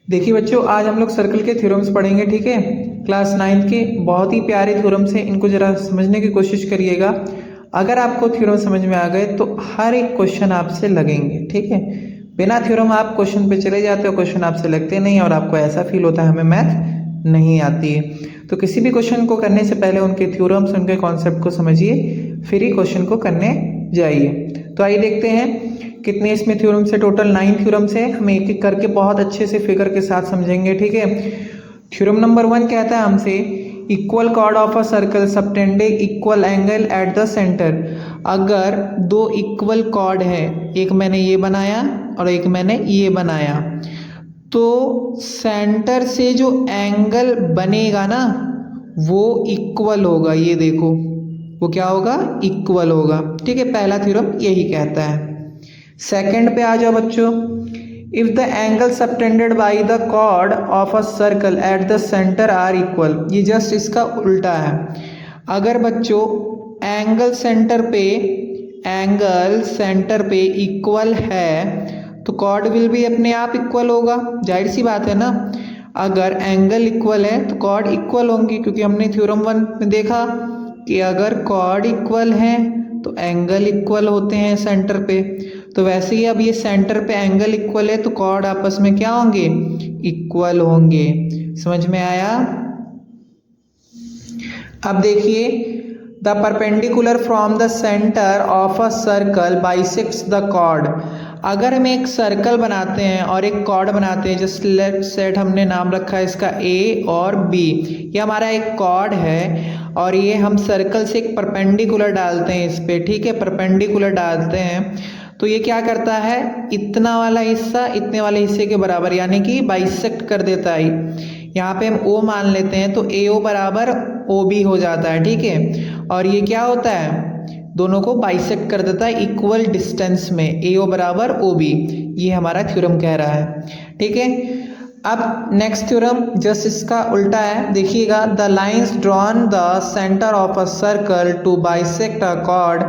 देखिए बच्चों, आज हम लोग सर्कल के थ्योरम्स पढ़ेंगे। ठीक है, क्लास 9 के बहुत ही प्यारे थ्योरम्स हैं, इनको जरा समझने की कोशिश करिएगा। अगर आपको थ्योरम समझ में आ गए तो हर एक क्वेश्चन आपसे लगेंगे। ठीक है, बिना थ्योरम आप क्वेश्चन पे चले जाते हो, क्वेश्चन आपसे लगते नहीं और आपको ऐसा फील होता है हमें मैथ नहीं आती है। तो किसी भी क्वेश्चन को करने से पहले उनके थ्योरम्स, उनके कॉन्सेप्ट को समझिए, फिर ही क्वेश्चन को करने जाइए। तो आइए देखते हैं कितने इसमें थ्योरम्स है। टोटल 9 थ्योरम्स है। हम एक एक करके बहुत अच्छे से फिगर के साथ समझेंगे। ठीक है, थ्योरम नंबर 1 कहता है हमसे equal chord of a circle subtend equal angle at the centre. अगर दो इक्वल कॉर्ड है, एक मैंने ये बनाया और एक मैंने ये बनाया, तो सेंटर से जो एंगल बनेगा ना वो इक्वल होगा। ये देखो, वो क्या होगा? इक्वल होगा। ठीक है, पहला थ्योरम यही कहता है। सेकंड पे आ जाओ बच्चों। If the angle subtended by the chord of a circle at the centre are equal. ये जस्ट इसका उल्टा है। अगर बच्चों एंगल सेंटर पे इक्वल है तो कॉर्ड विल भी अपने आप इक्वल होगा। जाहिर सी बात है ना, अगर एंगल इक्वल है तो कॉर्ड इक्वल होंगी, क्योंकि हमने थ्योरम 1 में देखा कि अगर कॉर्ड इक्वल है तो एंगल इक्वल होते हैं सेंटर पे। तो वैसे ही अब ये सेंटर पे एंगल इक्वल है तो कॉर्ड आपस में क्या होंगे? इक्वल होंगे। समझ में आया? अब देखिए, the perpendicular from the centre of a circle bisects the chord. अगर हम एक सर्कल बनाते हैं और एक कॉर्ड बनाते हैं, जस्ट लेट्स सेट हमने नाम रखा है इसका ए और बी। ये हमारा एक कॉर्ड है और ये हम सर्कल से एक परपेंडिकुलर डालते हैं इस पे। ठीक है, परपेंडिकुलर डालते हैं तो ये क्या करता है? इतना वाला हिस्सा इतने वाले हिस्से के बराबर, यानी कि बाइसेक्ट कर देता है। यहाँ पे हम O मान लेते हैं तो AO बराबर OB हो जाता है। ठीक है, और ये क्या होता है? दोनों को बाइसेक्ट कर देता है इक्वल डिस्टेंस में, AO बराबर OB। ये हमारा थ्योरम कह रहा है। ठीक है, अब नेक्स्ट थ्योरम जस्ट इसका उल्टा है। देखिएगा, the lines drawn the centre of a circle to bisect a chord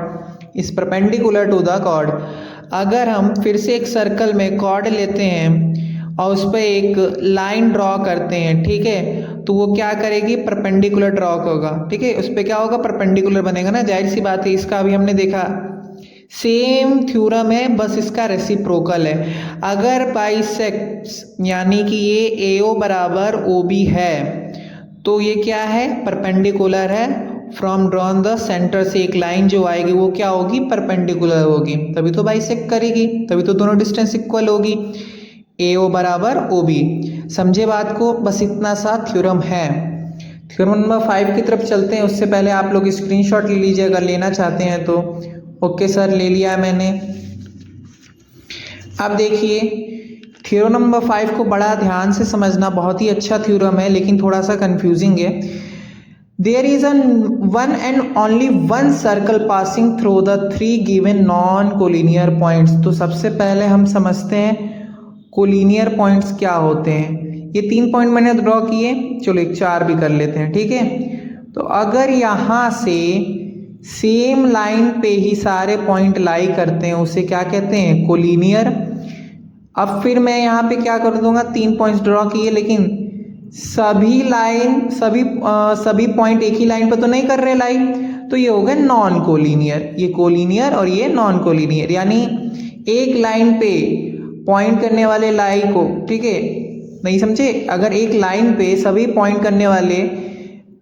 is perpendicular to the chord. अगर हम फिर से एक सर्कल में कॉर्ड लेते हैं और उस पर एक लाइन ड्रॉ करते हैं, ठीक है, तो वो क्या करेगी? परपेंडिकुलर ड्रॉ होगा। ठीक है, उस पर क्या होगा? परपेंडिकुलर बनेगा ना। जाहिर सी बात है, इसका अभी हमने देखा सेम थ्योरम है, बस इसका रेसिप्रोकल है। अगर बाइसेक्ट्स यानी कि ये AO बराबर OB है तो ये क्या है? परपेंडिकुलर है। फ्रॉम ड्रॉन द सेंटर से एक लाइन जो आएगी वो क्या होगी? परपेंडिकुलर होगी, तभी तो बाइसेक्ट करेगी, तभी तो दोनों डिस्टेंस इक्वल होगी। AO बराबर OB। समझे बात को? बस इतना सा थ्योरम है। थ्योरम नंबर 5 की तरफ चलते हैं। उससे पहले आप लोग स्क्रीनशॉट ले लीजिए अगर लेना चाहते हैं तो। ओके सर, ले लिया है मैंने। अब देखिए, थ्योरम नंबर 5 को बड़ा ध्यान से समझना। बहुत ही अच्छा थ्योरम है लेकिन थोड़ा सा कंफ्यूजिंग है। There is one and only one circle passing through the 3 given non collinear points. तो सबसे पहले हम समझते हैं कोलिनियर पॉइंट्स क्या होते हैं। ये 3 पॉइंट मैंने ड्रॉ किए, चलो एक 4 भी कर लेते हैं। ठीक है, तो अगर यहाँ से सेम लाइन पे ही सारे पॉइंट लाई करते हैं उसे क्या कहते हैं? कोलिनियर। अब फिर मैं यहाँ पे क्या कर दूंगा? 3 पॉइंट्स ड्रॉ किए, लेकिन सभी पॉइंट एक ही लाइन पर तो नहीं कर रहे लाइन, तो ये हो गए नॉन कोलिनियर। ये कोलिनियर और ये नॉन कोलिनियर, यानी एक लाइन पे पॉइंट करने वाले लाई को, ठीक है, नहीं समझे? अगर एक लाइन पे सभी पॉइंट करने वाले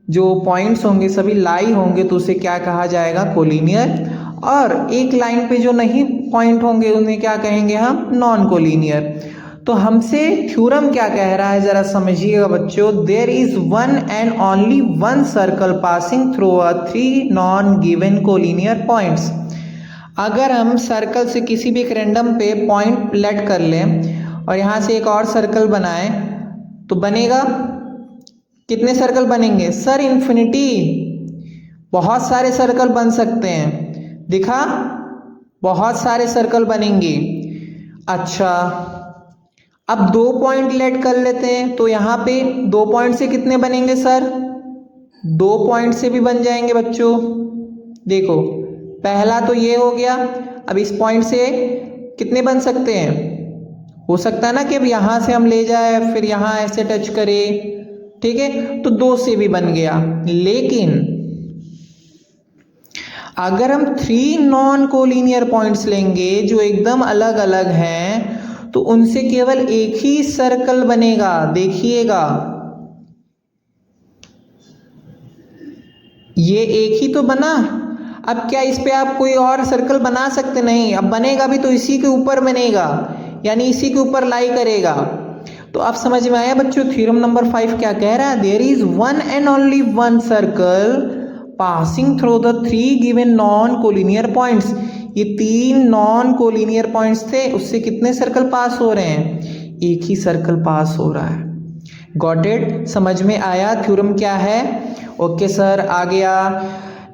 जो पॉइंट्स होंगे सभी लाई होंगे तो उसे क्या कहा जाएगा? कोलिनियर। और एक लाइन पे जो नहीं पॉइंट होंगे उन्हें क्या कहेंगे हम? Non collinear. तो हमसे थ्योरम क्या कह रहा है जरा समझिएगा बच्चों। There is one and only one circle passing through a 3 non given collinear points. अगर हम सर्कल से किसी भी एक रैंडम पे पॉइंट लेट कर लें और यहाँ से एक और सर्कल बनाएं तो बनेगा, कितने सर्कल बनेंगे सर? इन्फिनिटी। बहुत सारे सर्कल बन सकते हैं, दिखा, बहुत सारे सर्कल बनेंगे। अच्छा, अब 2 पॉइंट लेट कर लेते हैं तो यहाँ पे 2 पॉइंट से कितने बनेंगे सर? 2 पॉइंट से भी बन जाएंगे बच्चों। देखो, पहला तो ये हो गया। अब इस पॉइंट से कितने बन सकते हैं? हो सकता है ना कि अब यहाँ से हम ले जाए फिर यहाँ ऐसे टच करें, ठीक है, तो 2 से भी बन गया। लेकिन अगर हम 3 नॉन कोलिनियर पॉइंट्स लेंगे जो एकदम अलग अलग हैं तो उनसे केवल एक ही सर्कल बनेगा। देखिएगा, ये एक ही तो बना। अब क्या इस पे आप कोई और सर्कल बना सकते? नहीं। अब बनेगा भी तो इसी के ऊपर बनेगा, यानी इसी के ऊपर लाई करेगा। तो आप समझ में आया बच्चों थ्योरम नंबर 5 क्या कह रहा है? There is one and only one circle passing through the 3 given non collinear points. ये 3 नॉन कोलिनियर पॉइंट्स थे, उससे कितने सर्कल पास हो रहे हैं? एक ही सर्कल पास हो रहा है। Got it? समझ में आया थ्योरम क्या है? ओके सर, आ गया।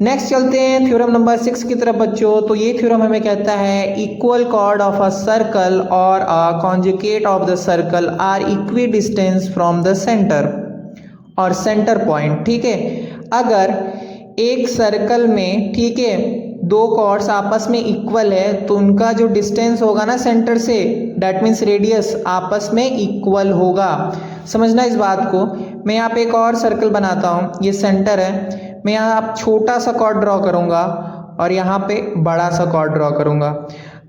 नेक्स्ट चलते हैं थ्योरम नंबर 6 की तरफ बच्चों। तो ये थ्योरम हमें कहता है equal chord of a circle और a conjugate of the circle are equi distance from the centre और सेंटर पॉइंट। ठीक है, अगर एक सर्कल में, ठीक है, 2 कॉर्ड्स आपस में इक्वल है तो उनका जो डिस्टेंस होगा ना सेंटर से, दैट मीन्स रेडियस, आपस में इक्वल होगा। समझना इस बात को। मैं यहाँ पे एक और सर्कल बनाता हूँ, ये सेंटर है। मैं यहाँ छोटा सा कॉर्ड ड्रॉ करूँगा और यहाँ पे बड़ा सा कॉर्ड ड्रॉ करूँगा।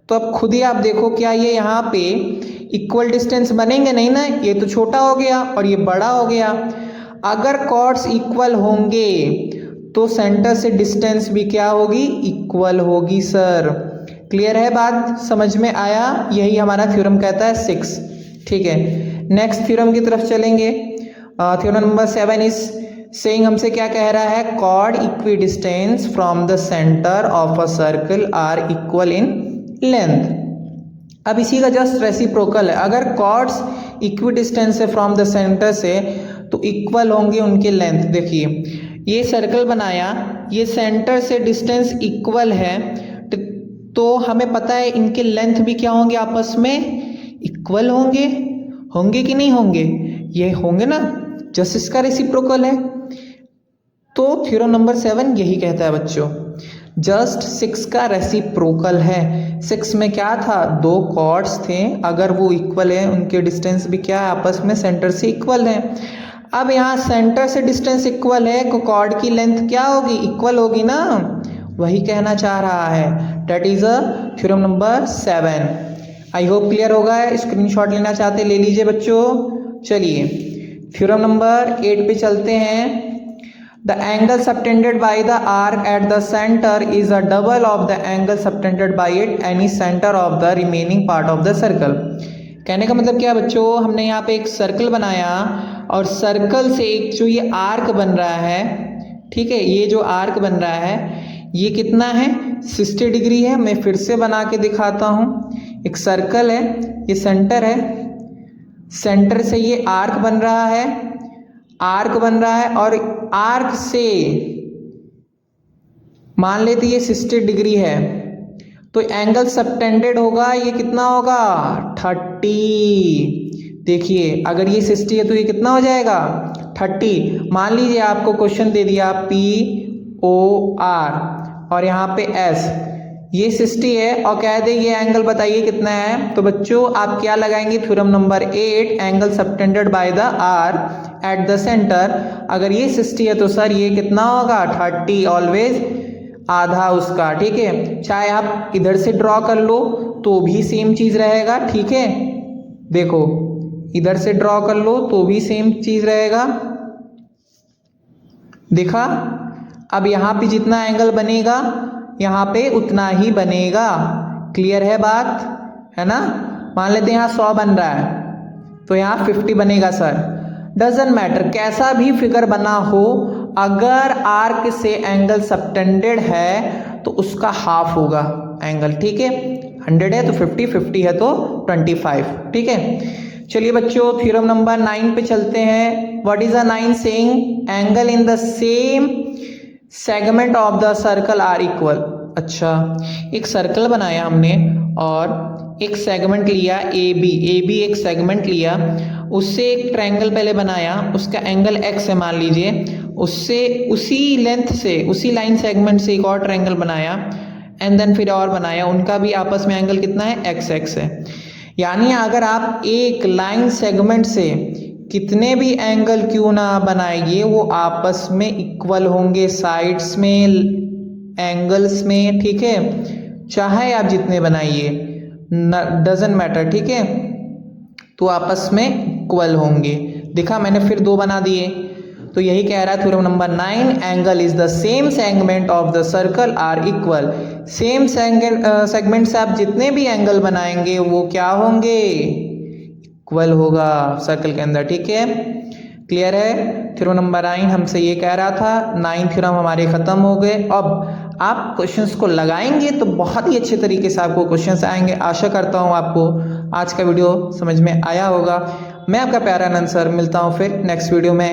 तो अब खुद ही आप देखो क्या ये यहाँ पे इक्वल डिस्टेंस बनेंगे? नहीं ना, ये तो छोटा हो गया और ये बड़ा हो गया। अगर कॉर्ड्स इक्वल होंगे तो सेंटर से डिस्टेंस भी क्या होगी? इक्वल होगी सर। क्लियर है बात? समझ में आया? यही हमारा थ्योरम कहता है 6। ठीक है, नेक्स्ट थ्योरम की तरफ चलेंगे। थ्योरम नंबर 7 इज सेइंग, हमसे क्या कह रहा है? Chord equi distance from the centre of a circle are equal in length. अब इसी का जस्ट रेसिप्रोकल है। अगर कॉर्ड्स इक्वी डिस्टेंस है फ्रॉम द सेंटर से तो इक्वल होंगे उनके लेंथ। देखिए ये सर्कल बनाया, ये सेंटर से डिस्टेंस इक्वल है तो हमें पता है इनके लेंथ भी क्या होंगे? आपस में इक्वल होंगे। होंगे कि नहीं होंगे? ये होंगे ना, जस्ट इसका रेसिप्रोकल है। तो थ्योरम नंबर 7 यही कहता है बच्चों, जस्ट 6 का रेसिप्रोकल है। 6 में क्या था? 2 कॉर्ड्स थे, अगर वो इक्वल है उनके डिस्टेंस भी क्या है? आपस में सेंटर से इक्वल है। अब यहाँ सेंटर से डिस्टेंस इक्वल है तो कॉर्ड की लेंथ क्या होगी? इक्वल होगी ना, वही कहना चाह रहा है। That is a theorem number 7। I hope clear होगा। स्क्रीनशॉट लेना चाहते ले लीजिए बच्चों। चलिए थ्योरम नंबर 8 पे चलते हैं। The angle subtended by the arc eight the centre is a double of the angle subtended bye it any centre of the remaining part of the circle. कहने का मतलब क्या बच्चों? हमने यहाँ पे एक सर्कल बनाया और सर्कल से एक जो ये आर्क बन रहा है, ठीक है, ये जो आर्क बन रहा है ये कितना है? 60 डिग्री है। मैं फिर से बना के दिखाता हूँ। एक सर्कल है, ये सेंटर है, सेंटर से ये आर्क बन रहा है, आर्क बन रहा है और आर्क से मान लेते ये 60 डिग्री है तो एंगल सबटेंडेड होगा, ये कितना होगा? 30। देखिए अगर ये 60 है तो ये कितना हो जाएगा? 30। मान लीजिए आपको क्वेश्चन दे दिया POR और यहाँ पे S, ये 60 है और कह दे ये एंगल बताइए कितना है। तो बच्चों आप क्या लगाएंगे? Theorem number 8, angle subtended by the R eight the centre. अगर ये 60 है तो सर ये कितना होगा? 30, ऑलवेज आधा उसका। ठीक है, चाहे आप इधर से ड्रॉ कर लो तो भी सेम चीज रहेगा। ठीक है, देखो इधर से ड्रॉ कर लो तो भी सेम चीज रहेगा। देखा? अब यहाँ पे जितना एंगल बनेगा यहाँ पे उतना ही बनेगा। क्लियर है बात? है ना? मान लेते हैं यहाँ 100 बन रहा है तो यहाँ 50 बनेगा सर। डजंट मैटर, कैसा भी फिगर बना हो, अगर आर्क से एंगल सबटेंडेड है तो उसका हाफ होगा एंगल। ठीक है, 100 है तो 50, 50 है तो 25। ठीक है, चलिए बच्चों थ्योरम नंबर 9 पे चलते हैं। What is a 9 saying? Angle in the same segment of the circle are equal. अच्छा, एक सर्कल बनाया हमने और एक सेगमेंट लिया AB एक सेगमेंट लिया, उससे एक ट्रायंगल पहले बनाया, उसका एंगल x है मान लीजिए, उससे उसी लेंथ से उसी लाइन सेगमेंट से एक और ट्रायंगल बनाया एंड देन फिर और बनाया, उनका भी आपस में एंगल कितना है? x है। यानी अगर आप एक लाइन सेगमेंट से कितने भी एंगल क्यों ना बनाइए वो आपस में इक्वल होंगे, साइड्स में, एंगल्स में, ठीक है, चाहे आप जितने बनाइए, डजंट मैटर, ठीक है, तो आपस में इक्वल होंगे। देखा मैंने फिर 2 बना दिए। तो यही कह रहा है theorem number 9, angle is the same segment of the circle are equal. Same segment से आप जितने भी एंगल बनाएंगे वो क्या होंगे, इक्वल होगा सर्कल के अंदर, ठीक है। क्लियर है। थ्योरम नंबर 9 हमसे ये कह रहा था। 9 थ्योरम हमारे खत्म हो गए। अब आप क्वेश्चंस को लगाएंगे तो बहुत ही अच्छे तरीके से आपको क्वेश्चंस आएंगे। आशा करता हूँ आपको आज का वीडियो समझ में आया होगा। मैं आपका प्यारा आनंद सर, मिलता हूँ फिर नेक्स्ट वीडियो में।